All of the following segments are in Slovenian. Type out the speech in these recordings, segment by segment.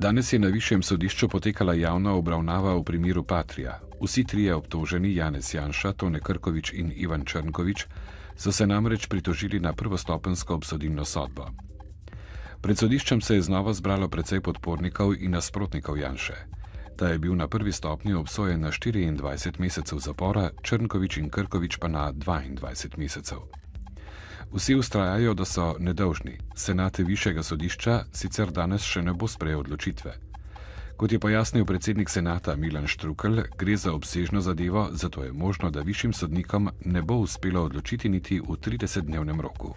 Danes je na višjem sodišču potekala javna obravnava v primeru Patria. Vsi trije obtoženi, Janez Janša, Tone Krkovič in Ivan Črnkovič, so se namreč pritožili na prvostopenjsko obsodilno sodbo. Pred sodiščem se je znova zbralo precej podpornikov in nasprotnikov Janše. Ta je bil na prvi stopnji obsojen na 24 mesecev zapora, Črnkovič in Krkovič pa na 22 mesecev. Vsi vztrajajo, da so nedolžni. Senat višjega sodišča sicer danes še ne bo sprejel odločitve. Kot je pojasnil predsednik senata Milan Štrukelj, gre za obsežno zadevo, zato je možno, da višjim sodnikom ne bo uspelo odločiti niti v 30-dnevnem roku.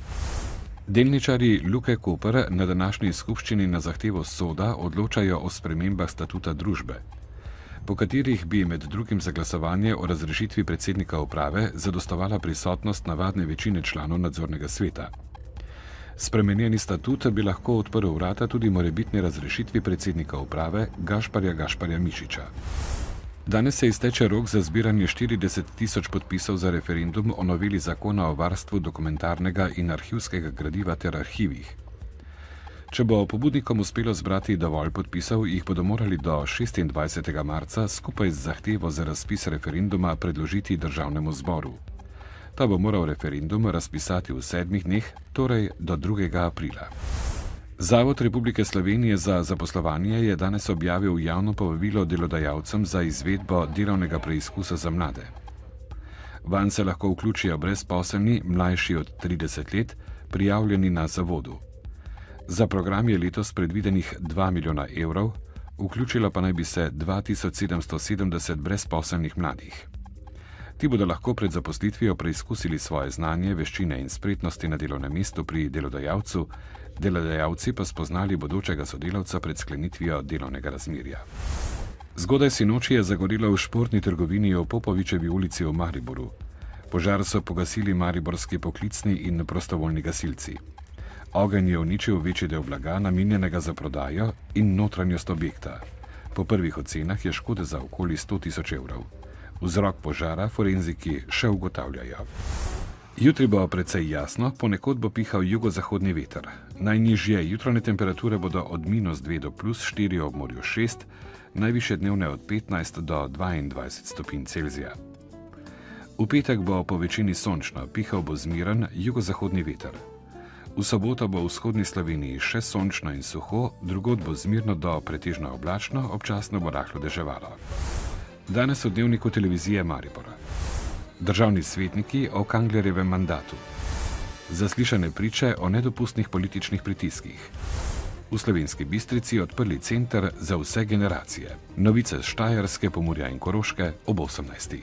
Delničarji Luke Koper na današnji skupščini na zahtevo soda odločajo o spremembah statuta družbe, po katerih bi med drugim za glasovanje o razrešitvi predsednika uprave zadostovala prisotnost navadne večine članov nadzornega sveta. Spremenjeni statut bi lahko odprl vrata tudi morebitni razrešitvi predsednika uprave Gašparja Mišiča. Danes se izteče rok za zbiranje 40.000 podpisov za referendum o noveli zakona o varstvu dokumentarnega in arhivskega gradiva ter arhivih. Če bo pobudnikom uspelo zbrati dovolj podpisov, jih bodo morali do 26. marca skupaj z zahtevo za razpis referenduma predložiti državnemu zboru. Ta bo moral referendum razpisati v 7 dneh, torej do 2. aprila. Zavod Republike Slovenije za zaposlovanje je danes objavil javno povabilo delodajalcem za izvedbo delovnega preizkusa za mlade. Vanj se lahko vključijo brezposelni, mlajši od 30 let, prijavljeni na zavodu. Za program je letos predvidenih 2 milijona evrov, vključilo pa naj bi se 2770 brezposelnih mladih. Ti bodo lahko pred zaposlitvijo preizkusili svoje znanje, veščine in spretnosti na delovnem mestu pri delodajalcu, delodajalci pa spoznali bodočega sodelavca pred sklenitvijo delovnega razmerja. Zgodaj sinoči je zagorelo v športni trgovini v Popovičevi ulici v Mariboru. Požar so pogasili mariborski poklicni in prostovoljni gasilci. Ogenj je uničil večji del blaga, namenjenega za prodajo, in notranjost objekta. Po prvih ocenah je škode za okoli 100.000 evrov. Vzrok požara forenziki še ugotavljajo. Jutri bo precej jasno, ponekod bo pihal jugozahodni veter. Najnižje jutranje temperature bodo od -2 do +4 ob morju 6, najvišje dnevne od 15 do 22 stopinj Celzija. V petek bo po večini sončno, pihal bo zmiren jugozahodni veter. V soboto bo v vzhodni Sloveniji še sončno in suho, drugod bo zmirno do pretežno oblačno, občasno bo rahlo deževalo. Danes v dnevniku televizije Maribora. Državni svetniki o Kanglerjevem mandatu. Zaslišane priče o nedopustnih političnih pritiskih. V Slovenski Bistrici odprli center za vse generacije. Novice z Štajerske, Pomurja in Koroške ob 18.